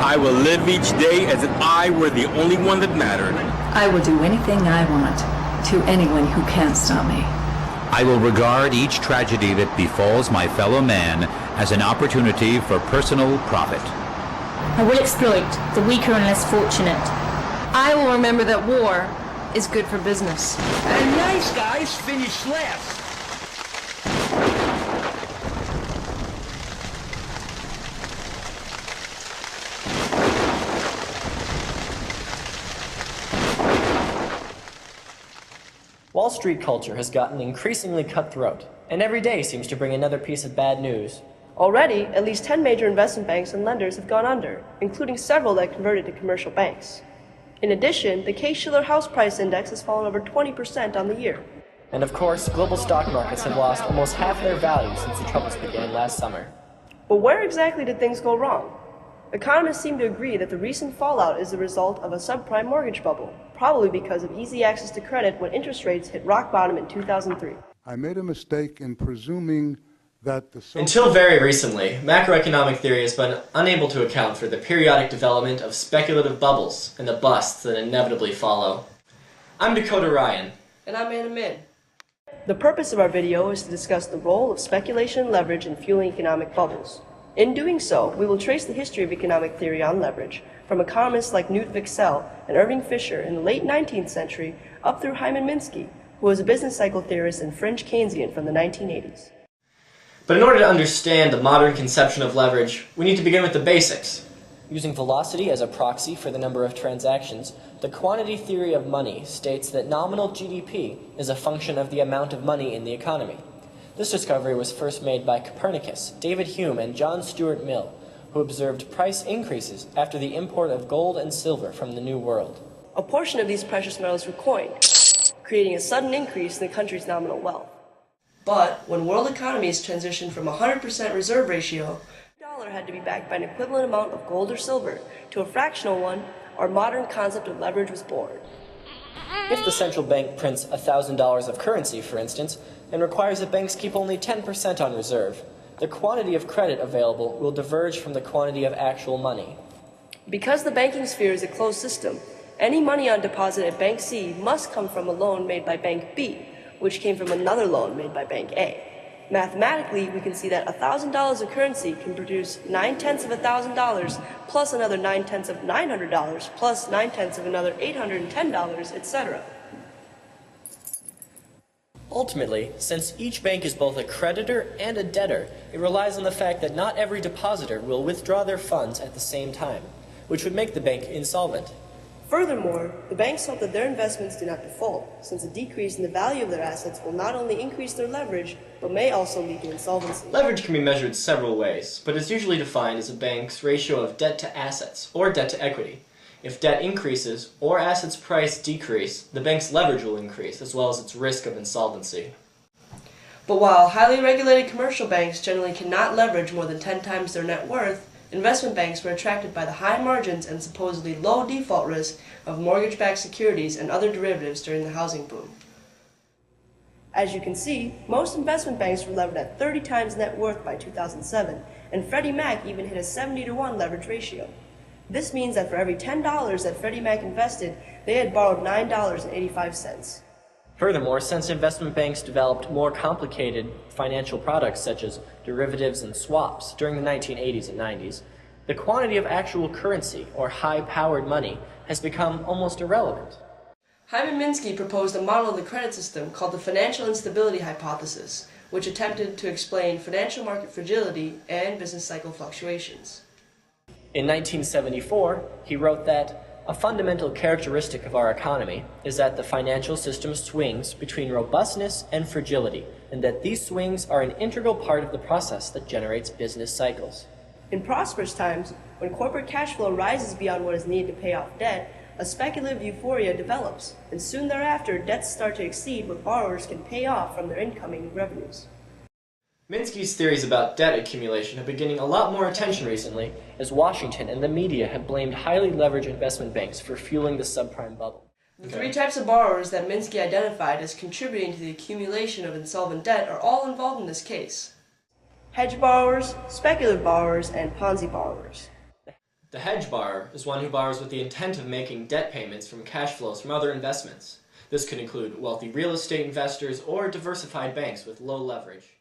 I will live each day as if I were the only one that mattered. I will do anything I want to anyone who can't stop me. I will regard each tragedy that befalls my fellow man as an opportunity for personal profit. I will exploit the weaker and less fortunate. I will remember that war is good for business. And nice guys finish last. Wall Street culture has gotten increasingly cutthroat, and every day seems to bring another piece of bad news. Already, at least 10 major investment banks and lenders have gone under, including several that converted to commercial banks. In addition, the Case-Shiller house price index has fallen over 20% on the year. And of course, global stock markets have lost almost half their value since the troubles began last summer. But where exactly did things go wrong? Economists seem to agree that the recent fallout is the result of a subprime mortgage bubble, probably because of easy access to credit when interest rates hit rock bottom in 2003. I made a mistake in presuming that the... Until very recently, macroeconomic theory has been unable to account for the periodic development of speculative bubbles and the busts that inevitably follow. I'm Dakota Ryan. And I'm Anna Min. The purpose of our video is to discuss the role of speculation and leverage in fueling economic bubbles. In doing so, we will trace the history of economic theory on leverage, from economists like Knut Wicksell and Irving Fisher in the late 19th century, up through Hyman Minsky, who was a business cycle theorist and fringe Keynesian from the 1980s. But in order to understand the modern conception of leverage, we need to begin with the basics. Using velocity as a proxy for the number of transactions, the quantity theory of money states that nominal GDP is a function of the amount of money in the economy. This discovery was first made by Copernicus, David Hume, and John Stuart Mill, who observed price increases after the import of gold and silver from the New World. A portion of these precious metals were coined, creating a sudden increase in the country's nominal wealth. But when world economies transitioned from a 100% reserve ratio, the dollar had to be backed by an equivalent amount of gold or silver, to a fractional one, our modern concept of leverage was born. If the central bank prints $1,000 of currency, for instance, and requires that banks keep only 10% on reserve, the quantity of credit available will diverge from the quantity of actual money. Because the banking sphere is a closed system, any money on deposit at Bank C must come from a loan made by Bank B, which came from another loan made by Bank A. Mathematically, we can see that $1,000 of currency can produce 9/10 of $1,000 plus another 9/10 of $900 plus 9/10 of another $810, etc. Ultimately, since each bank is both a creditor and a debtor, it relies on the fact that not every depositor will withdraw their funds at the same time, which would make the bank insolvent. Furthermore, the banks hope that their investments do not default, since a decrease in the value of their assets will not only increase their leverage, but may also lead to insolvency. Leverage can be measured several ways, but is usually defined as a bank's ratio of debt to assets, or debt to equity. If debt increases, or assets price decrease, the bank's leverage will increase, as well as its risk of insolvency. But while highly regulated commercial banks generally cannot leverage more than 10 times their net worth, investment banks were attracted by the high margins and supposedly low default risk of mortgage-backed securities and other derivatives during the housing boom. As you can see, most investment banks were levered at 30 times net worth by 2007, and Freddie Mac even hit a 70-to-1 leverage ratio. This means that for every $10 that Freddie Mac invested, they had borrowed $9.85. Furthermore, since investment banks developed more complicated financial products such as derivatives and swaps during the 1980s and 90s, the quantity of actual currency, or high-powered money, has become almost irrelevant. Hyman Minsky proposed a model of the credit system called the financial instability hypothesis, which attempted to explain financial market fragility and business cycle fluctuations. In 1974, he wrote that a fundamental characteristic of our economy is that the financial system swings between robustness and fragility, and that these swings are an integral part of the process that generates business cycles. In prosperous times, when corporate cash flow rises beyond what is needed to pay off debt, a speculative euphoria develops, and soon thereafter debts start to exceed what borrowers can pay off from their incoming revenues. Minsky's theories about debt accumulation have been getting a lot more attention recently, as Washington and the media have blamed highly leveraged investment banks for fueling the subprime bubble. The three types of borrowers that Minsky identified as contributing to the accumulation of insolvent debt are all involved in this case: hedge borrowers, speculative borrowers, and Ponzi borrowers. The hedge borrower is one who borrows with the intent of making debt payments from cash flows from other investments. This could include wealthy real estate investors or diversified banks with low leverage.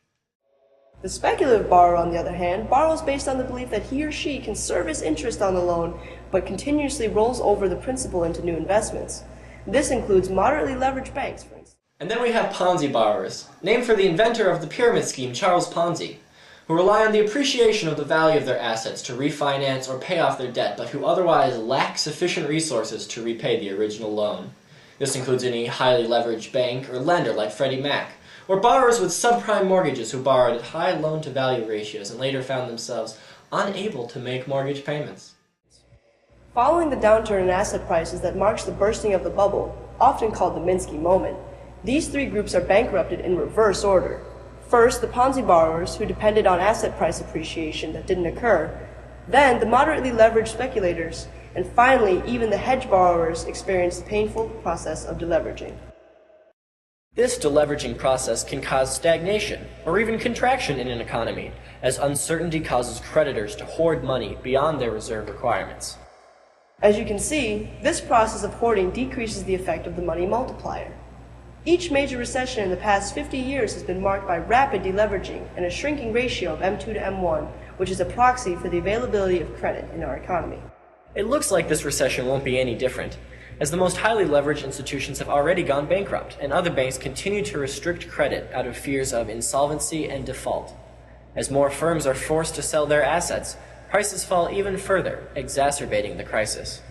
The speculative borrower, on the other hand, borrows based on the belief that he or she can service interest on the loan, but continuously rolls over the principal into new investments. This includes moderately leveraged banks, for instance. And then we have Ponzi borrowers, named for the inventor of the pyramid scheme, Charles Ponzi, who rely on the appreciation of the value of their assets to refinance or pay off their debt, but who otherwise lack sufficient resources to repay the original loan. This includes any highly leveraged bank or lender like Freddie Mac, or borrowers with subprime mortgages who borrowed at high loan-to-value ratios and later found themselves unable to make mortgage payments. Following the downturn in asset prices that marks the bursting of the bubble, often called the Minsky moment, these three groups are bankrupted in reverse order. First, the Ponzi borrowers, who depended on asset price appreciation that didn't occur, then the moderately leveraged speculators, and finally, even the hedge borrowers experienced the painful process of deleveraging. This deleveraging process can cause stagnation or even contraction in an economy, as uncertainty causes creditors to hoard money beyond their reserve requirements. As you can see, this process of hoarding decreases the effect of the money multiplier. Each major recession in the past 50 years has been marked by rapid deleveraging and a shrinking ratio of M2 to M1, which is a proxy for the availability of credit in our economy. It looks like this recession won't be any different, as the most highly leveraged institutions have already gone bankrupt, and other banks continue to restrict credit out of fears of insolvency and default. As more firms are forced to sell their assets, prices fall even further, exacerbating the crisis.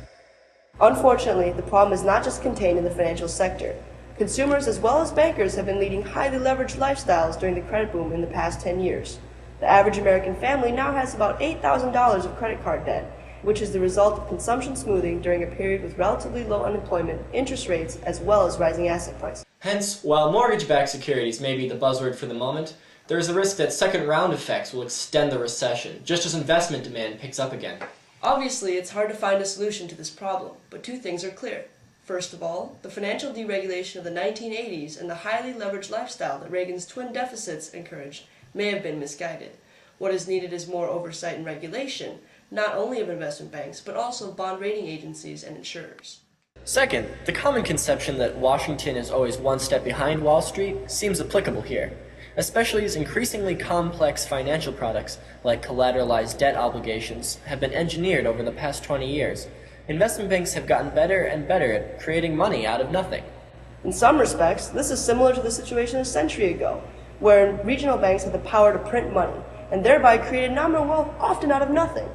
Unfortunately, the problem is not just contained in the financial sector. Consumers as well as bankers have been leading highly leveraged lifestyles during the credit boom in the past 10 years. The average American family now has about $8,000 of credit card debt, which is the result of consumption smoothing during a period with relatively low unemployment, interest rates, as well as rising asset prices. Hence, while mortgage-backed securities may be the buzzword for the moment, there is a risk that second-round effects will extend the recession, just as investment demand picks up again. Obviously, it's hard to find a solution to this problem, but two things are clear. First of all, the financial deregulation of the 1980s and the highly leveraged lifestyle that Reagan's twin deficits encouraged may have been misguided. What is needed is more oversight and regulation, not only of investment banks, but also of bond rating agencies and insurers. Second, the common conception that Washington is always one step behind Wall Street seems applicable here, especially as increasingly complex financial products like collateralized debt obligations have been engineered over the past 20 years. Investment banks have gotten better and better at creating money out of nothing. In some respects, this is similar to the situation a century ago, where regional banks had the power to print money, and thereby created nominal wealth often out of nothing.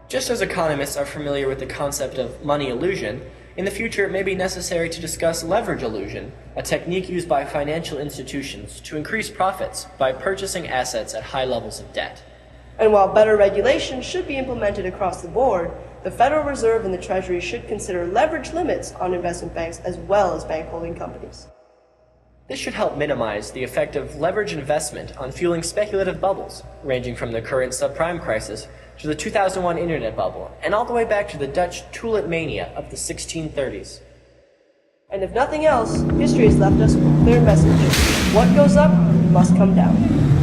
Just as economists are familiar with the concept of money illusion, in the future it may be necessary to discuss leverage illusion, a technique used by financial institutions to increase profits by purchasing assets at high levels of debt. And while better regulation should be implemented across the board, the Federal Reserve and the Treasury should consider leverage limits on investment banks as well as bank holding companies. This should help minimize the effect of leverage investment on fueling speculative bubbles, ranging from the current subprime crisis to the 2001 internet bubble, and all the way back to the Dutch tulip mania of the 1630s. And if nothing else, history has left us with a clear message. What goes up must come down.